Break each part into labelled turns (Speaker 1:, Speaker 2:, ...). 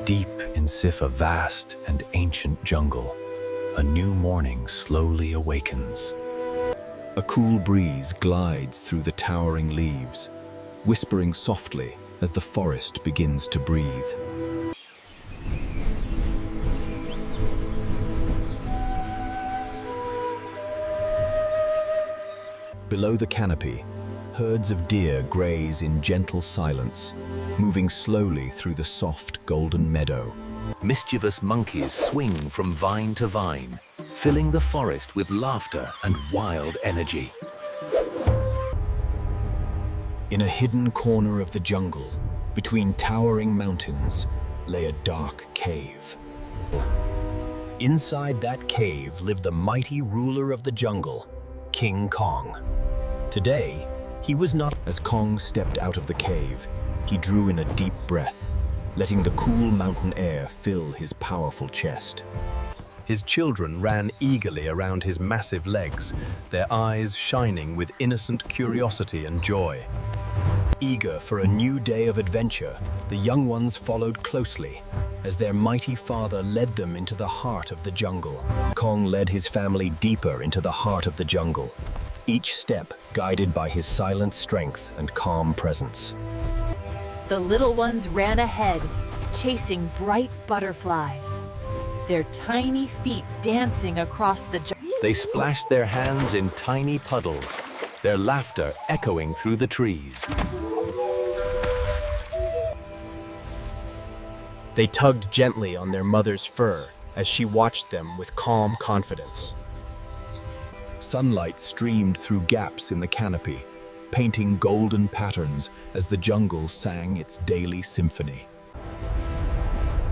Speaker 1: Deep in Sifa vast and ancient jungle, a new morning slowly awakens. A cool breeze glides through the towering leaves, whispering softly as the forest begins to breathe. Below the canopy, herds of deer graze in gentle silence, moving slowly through the soft golden meadow. Mischievous monkeys swing from vine to vine, filling the forest with laughter and wild energy. In a hidden corner of the jungle, between towering mountains, lay a dark cave. Inside that cave lived the mighty ruler of the jungle, King Kong. Today, he was not. As Kong stepped out of the cave, he drew in a deep breath, letting the cool mountain air fill his powerful chest. His children ran eagerly around his massive legs, their eyes shining with innocent curiosity and joy. Eager for a new day of adventure, the young ones followed closely as their mighty father led them into the heart of the jungle. Kong led his family deeper into the heart of the jungle, each step guided by his silent strength and calm presence.
Speaker 2: The little ones ran ahead, chasing bright butterflies, their tiny feet dancing across the jungle.
Speaker 1: They splashed their hands in tiny puddles, their laughter echoing through the trees.
Speaker 3: They tugged gently on their mother's fur as she watched them with calm confidence.
Speaker 1: Sunlight streamed through gaps in the canopy, painting golden patterns as the jungle sang its daily symphony.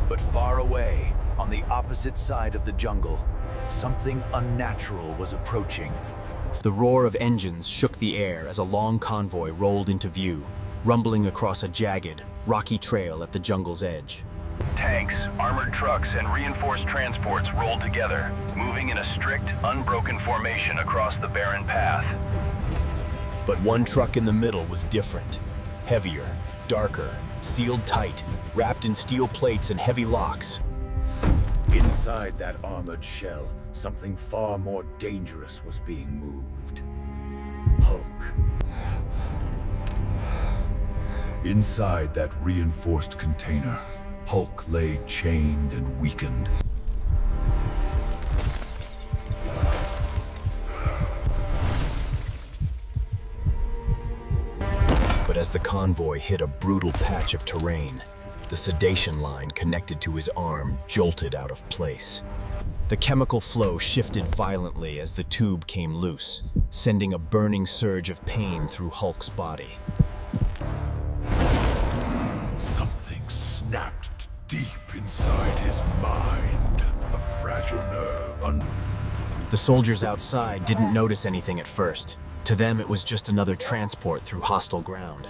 Speaker 1: But far away, on the opposite side of the jungle, something unnatural was approaching.
Speaker 3: The roar of engines shook the air as a long convoy rolled into view, rumbling across a jagged, rocky trail at the jungle's edge.
Speaker 4: Tanks, armored trucks, and reinforced transports rolled together, moving in a strict, unbroken formation across the barren path.
Speaker 3: But one truck in the middle was different. Heavier, darker, sealed tight, wrapped in steel plates and heavy locks.
Speaker 5: Inside that armored shell, something far more dangerous was being moved. Hulk. Inside that reinforced container, Hulk lay chained and weakened.
Speaker 1: But as the convoy hit a brutal patch of terrain, the sedation line connected to his arm jolted out of place.
Speaker 3: The chemical flow shifted violently as the tube came loose, sending a burning surge of pain through Hulk's body.
Speaker 5: Something snapped deep inside his mind. A fragile nerve.
Speaker 3: The soldiers outside didn't notice anything at first. To them, it was just another transport through hostile ground.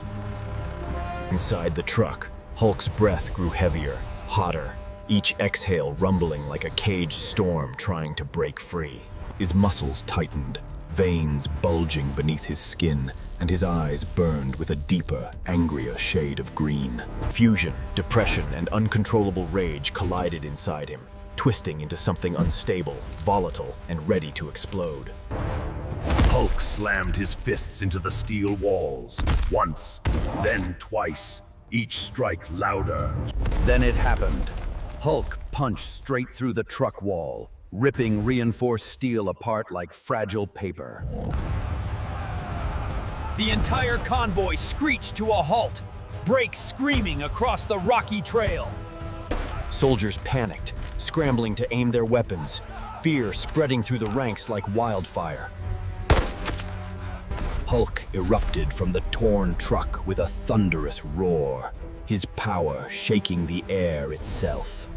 Speaker 1: Inside the truck, Hulk's breath grew heavier, hotter, each exhale rumbling like a caged storm trying to break free. His muscles tightened, veins bulging beneath his skin, and his eyes burned with a deeper, angrier shade of green. Fusion, depression, and uncontrollable rage collided inside him, twisting into something unstable, volatile, and ready to explode.
Speaker 5: Hulk slammed his fists into the steel walls, once, then twice, each strike louder.
Speaker 6: Then it happened. Hulk punched straight through the truck wall, ripping reinforced steel apart like fragile paper.
Speaker 7: The entire convoy screeched to a halt, brakes screaming across the rocky trail.
Speaker 3: Soldiers panicked, scrambling to aim their weapons, fear spreading through the ranks like wildfire.
Speaker 1: Hulk erupted from the torn truck with a thunderous roar, his power shaking the air itself.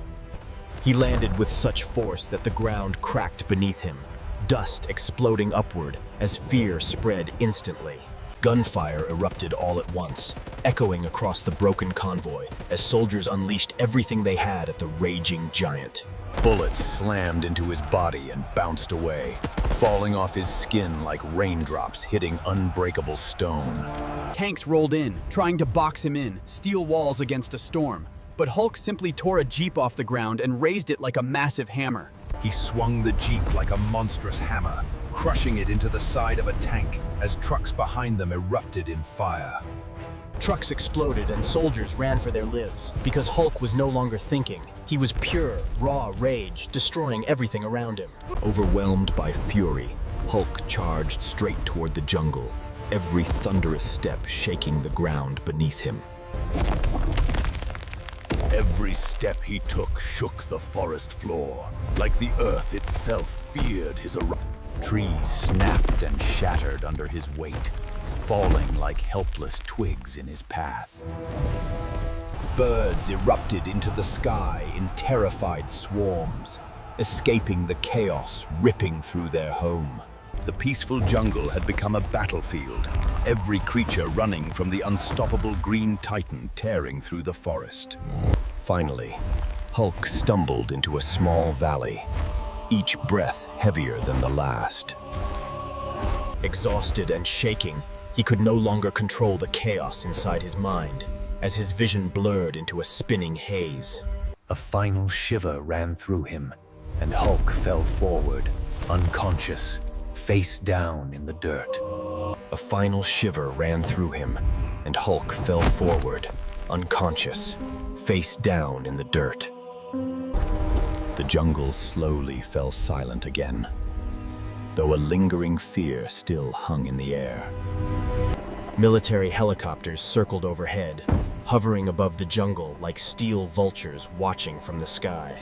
Speaker 3: He landed with such force that the ground cracked beneath him, dust exploding upward as fear spread instantly.
Speaker 1: Gunfire erupted all at once, echoing across the broken convoy as soldiers unleashed everything they had at the raging giant. Bullets slammed into his body and bounced away, falling off his skin like raindrops hitting unbreakable stone.
Speaker 7: Tanks rolled in, trying to box him in, steel walls against a storm. but Hulk simply tore a jeep off the ground and raised it like a massive hammer.
Speaker 3: He swung the jeep like a monstrous hammer, crushing it into the side of a tank as trucks behind them erupted in fire.
Speaker 1: Trucks exploded and soldiers ran for their lives because Hulk was no longer thinking. He was pure, raw rage, destroying everything around him. Overwhelmed by fury, Hulk charged straight toward the jungle, every thunderous step shaking the ground beneath him.
Speaker 5: Every step he took shook the forest floor, like the earth itself feared his arrival.
Speaker 6: Trees snapped and shattered under his weight, falling like helpless twigs in his path.
Speaker 3: Birds erupted into the sky in terrified swarms, escaping the chaos ripping through their home.
Speaker 6: The peaceful jungle had become a battlefield, every creature running from the unstoppable green titan tearing through the forest.
Speaker 3: Finally, Hulk stumbled into a small valley, each breath heavier than the last. Exhausted and shaking, he could no longer control the chaos inside his mind, as his vision blurred into a spinning haze.
Speaker 6: A final shiver ran through him, and Hulk fell forward, unconscious, face down in the dirt.
Speaker 3: A final shiver ran through him, and Hulk fell forward, unconscious, face down in the dirt. The jungle slowly fell silent again, though a lingering fear still hung in the air. Military helicopters circled overhead, hovering above the jungle like steel vultures watching from the sky.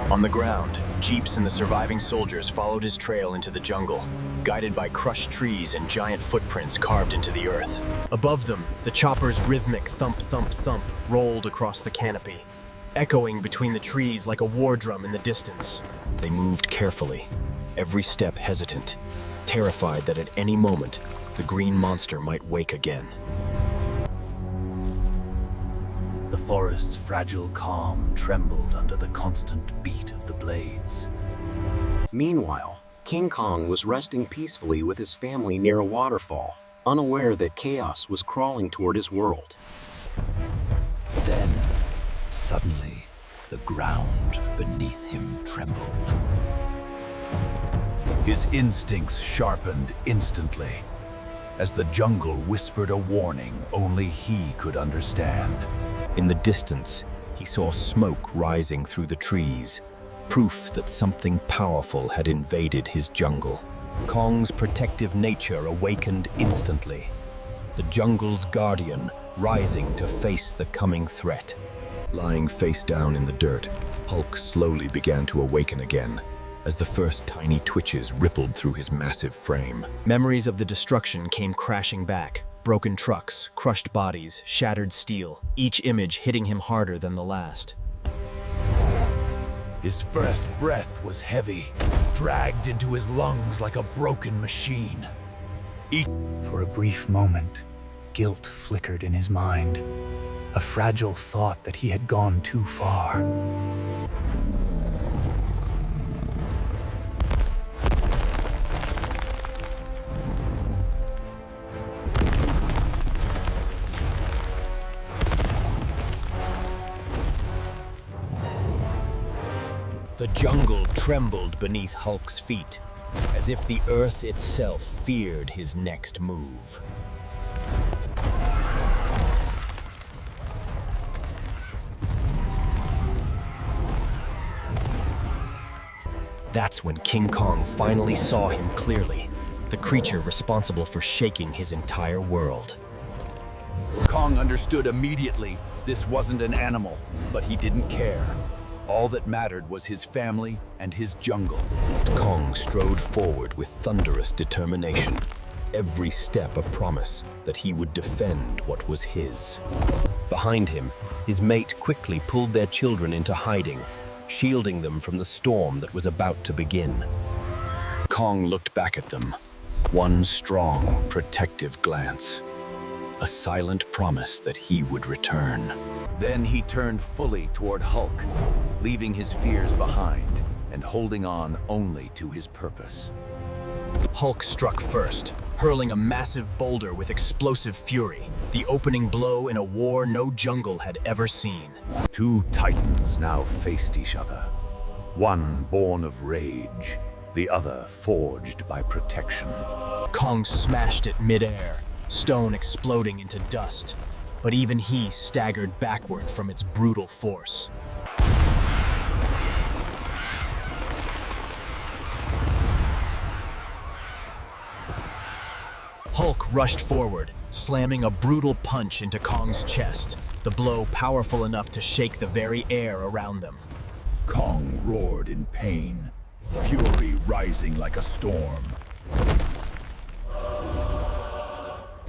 Speaker 3: On the ground, jeeps and the surviving soldiers followed his trail into the jungle, guided by crushed trees and giant footprints carved into the earth. Above them, the chopper's rhythmic thump, thump, thump rolled across the canopy, echoing between the trees like a war drum in the distance. They moved carefully, every step hesitant, terrified that at any moment, the green monster might wake again.
Speaker 6: The forest's fragile calm trembled under the constant beat of the blades.
Speaker 8: Meanwhile, King Kong was resting peacefully with his family near a waterfall, unaware that chaos was crawling toward his world.
Speaker 6: Then, suddenly, the ground beneath him trembled. His instincts sharpened instantly, as the jungle whispered a warning only he could understand.
Speaker 3: In the distance, he saw smoke rising through the trees, proof that something powerful had invaded his jungle. Kong's protective nature awakened instantly, the jungle's guardian rising to face the coming threat. Lying face down in the dirt, Hulk slowly began to awaken again, as the first tiny twitches rippled through his massive frame. Memories of the destruction came crashing back. Broken trucks, crushed bodies, shattered steel, each image hitting him harder than the last.
Speaker 6: His first breath was heavy, dragged into his lungs like a broken machine. For a brief moment, guilt flickered in his mind, a fragile thought that he had gone too far.
Speaker 3: The jungle trembled beneath Hulk's feet, as if the earth itself feared his next move. That's when King Kong finally saw him clearly, the creature responsible for shaking his entire world.
Speaker 6: Kong understood immediately this wasn't an animal, but he didn't care. All that mattered was his family and his jungle.
Speaker 3: Kong strode forward with thunderous determination, every step a promise that he would defend what was his. Behind him, his mate quickly pulled their children into hiding, shielding them from the storm that was about to begin. Kong looked back at them, one strong, protective glance, a silent promise that he would return.
Speaker 6: Then he turned fully toward Hulk, leaving his fears behind and holding on only to his purpose.
Speaker 3: Hulk struck first,
Speaker 1: hurling a massive boulder with explosive fury, the opening blow in a war no jungle had ever seen.
Speaker 5: Two titans now faced each other. One born of rage, the other forged by protection.
Speaker 1: Kong smashed it midair, stone exploding into dust, but even he staggered backward from its brutal force. Hulk rushed forward, slamming a brutal punch into Kong's chest, the blow powerful enough to shake the very air around them.
Speaker 5: Kong roared in pain, fury rising like a storm.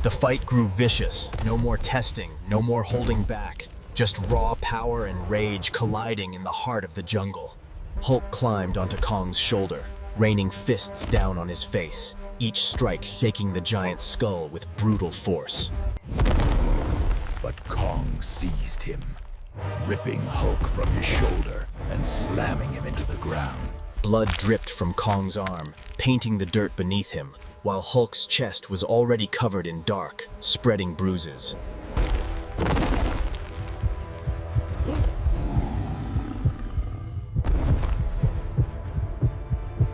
Speaker 1: The fight grew vicious, no more testing, no more holding back, just raw power and rage colliding in the heart of the jungle. Hulk climbed onto Kong's shoulder, raining fists down on his face, each strike shaking the giant's skull with brutal force.
Speaker 5: But Kong seized him, ripping Hulk from his shoulder and slamming him into the ground.
Speaker 1: Blood dripped from Kong's arm, painting the dirt beneath him, while Hulk's chest was already covered in dark, spreading bruises.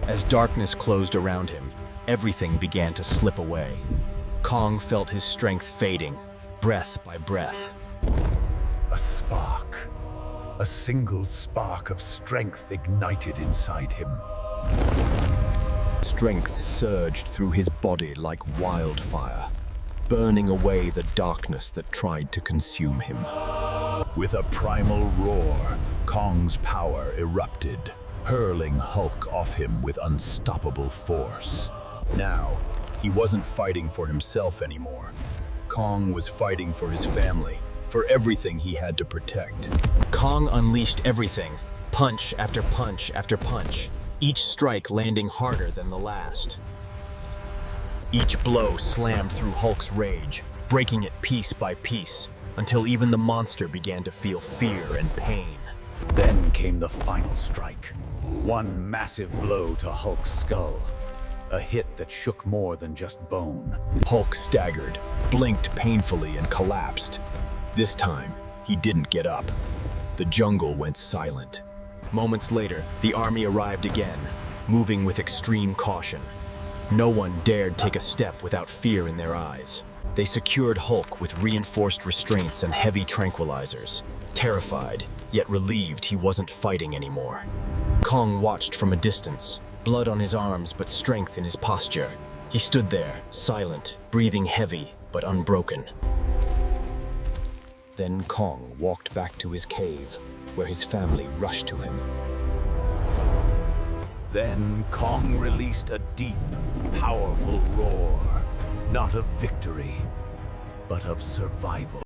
Speaker 1: As darkness closed around him, everything began to slip away. Kong felt his strength fading, breath by breath.
Speaker 5: A spark, a single spark of strength ignited inside him.
Speaker 3: Strength surged through his body like wildfire, burning away the darkness that tried to consume him.
Speaker 5: With a primal roar, Kong's power erupted, hurling Hulk off him with unstoppable force.
Speaker 1: Now, he wasn't fighting for himself anymore. Kong was fighting for his family, for everything he had to protect. Kong unleashed everything, punch after punch after punch, each strike landing harder than the last. Each blow slammed through Hulk's rage, breaking it piece by piece, until even the monster began to feel fear and pain.
Speaker 5: Then came the final strike. One massive blow to Hulk's skull. A hit that shook more than just bone.
Speaker 1: Hulk staggered, blinked painfully, and collapsed. This time, he didn't get up. The jungle went silent. Moments later, the army arrived again, moving with extreme caution. No one dared take a step without fear in their eyes. They secured Hulk with reinforced restraints and heavy tranquilizers. Terrified, yet relieved he wasn't fighting anymore. Kong watched from a distance, blood on his arms but strength in his posture. He stood there, silent, breathing heavy but unbroken. Then Kong walked back to his cave, where his family rushed to him.
Speaker 5: Then Kong released a deep, powerful roar, not of victory, but of survival.